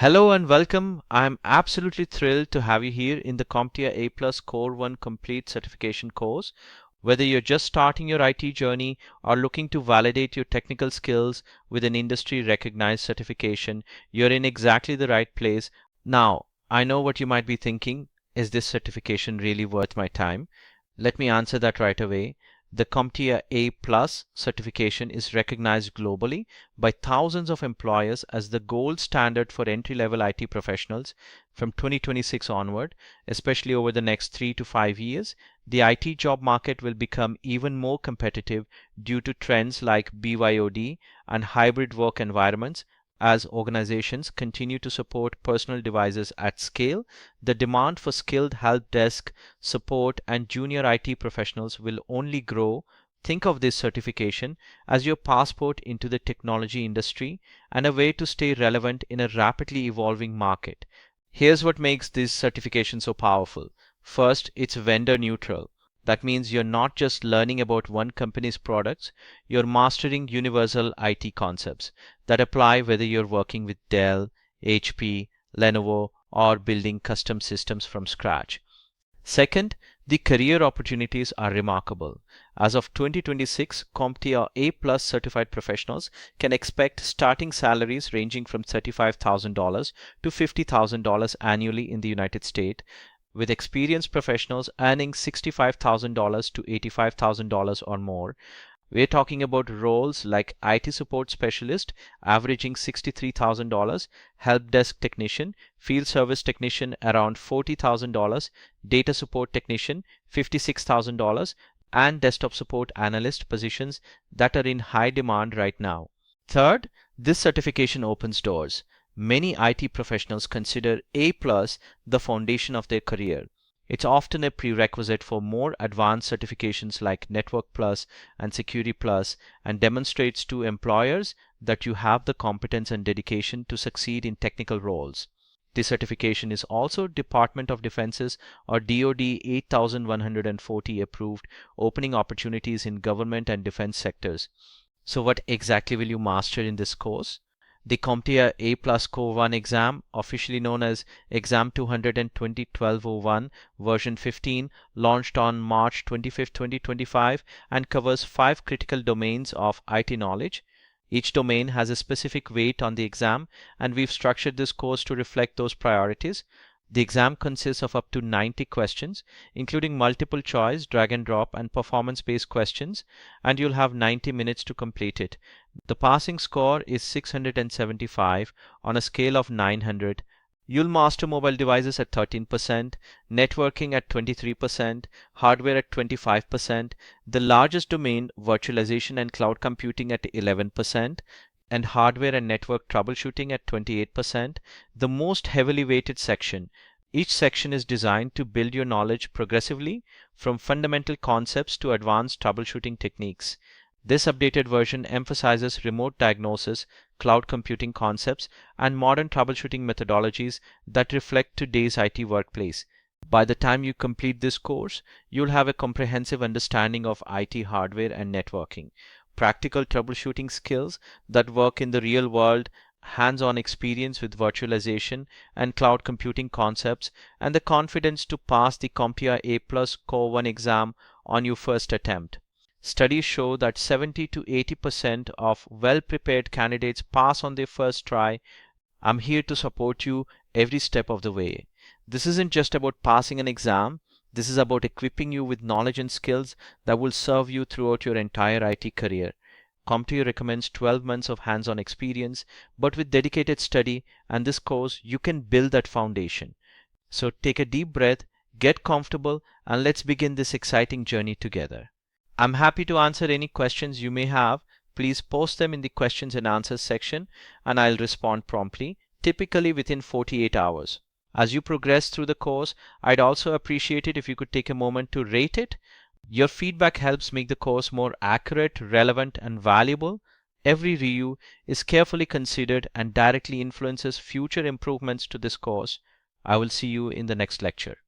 Hello and welcome. I'm absolutely thrilled to have you here in the CompTIA A Core 1 Complete Certification course. Whether you're just starting your IT journey or looking to validate your technical skills with an industry recognized certification, you're in exactly the right place. Now, I know what you might be thinking. Is this certification really worth my time? Let me answer that right away. The CompTIA A+ certification is recognized globally by thousands of employers as the gold standard for entry-level IT professionals from 2026 onward, especially over the next 3 to 5 years. The IT job market will become even more competitive due to trends like BYOD and hybrid work environments. As organizations continue to support personal devices at scale, the demand for skilled help desk support and junior IT professionals will only grow. Think of this certification as your passport into the technology industry and a way to stay relevant in a rapidly evolving market. Here's what makes this certification so powerful. First, it's vendor neutral. That means you're not just learning about one company's products, you're mastering universal IT concepts that apply whether you're working with Dell, HP, Lenovo, or building custom systems from scratch. Second, the career opportunities are remarkable. As of 2026, CompTIA A+ certified professionals can expect starting salaries ranging from $35,000 to $50,000 annually in the United States, with experienced professionals earning $65,000 to $85,000 or more. We're talking about roles like IT support specialist averaging $63,000, help desk technician, field service technician around $40,000, data support technician $56,000, and desktop support analyst positions that are in high demand right now. Third, this certification opens doors. Many IT professionals consider A+ the foundation of their career. It's often a prerequisite for more advanced certifications like Network Plus and Security Plus, and demonstrates to employers that you have the competence and dedication to succeed in technical roles. This certification is also Department of Defense's or DoD 8140 approved, opening opportunities in government and defense sectors. So what exactly will you master in this course? The CompTIA A+ Core 1 exam, officially known as Exam 220-1201 version 15, launched on March 25, 2025 and covers 5 critical domains of IT knowledge. Each domain has a specific weight on the exam, and we've structured this course to reflect those priorities. The exam consists of up to 90 questions, including multiple choice, drag and drop, and performance-based questions, and you'll have 90 minutes to complete it. The passing score is 675 on a scale of 900. You'll master mobile devices at 13%, networking at 23%, hardware at 25%, the largest domain, virtualization and cloud computing at 11%, and hardware and network troubleshooting at 28%, the most heavily weighted section. Each section is designed to build your knowledge progressively from fundamental concepts to advanced troubleshooting techniques. This updated version emphasizes remote diagnosis, cloud computing concepts, and modern troubleshooting methodologies that reflect today's IT workplace. By the time you complete this course, you'll have a comprehensive understanding of IT hardware and networking, practical troubleshooting skills that work in the real world, hands-on experience with virtualization and cloud computing concepts, and the confidence to pass the CompTIA A+ Core 1 exam on your first attempt. Studies show that 70 to 80% of well-prepared candidates pass on their first try. I'm here to support you every step of the way. This isn't just about passing an exam. This is about equipping you with knowledge and skills that will serve you throughout your entire IT career. CompTIA recommends 12 months of hands-on experience, but with dedicated study and this course, you can build that foundation. So take a deep breath, get comfortable, and let's begin this exciting journey together. I'm happy to answer any questions you may have. Please post them in the questions and answers section, and I'll respond promptly, typically within 48 hours. As you progress through the course, I'd also appreciate it if you could take a moment to rate it. Your feedback helps make the course more accurate, relevant, and valuable. Every review is carefully considered and directly influences future improvements to this course. I will see you in the next lecture.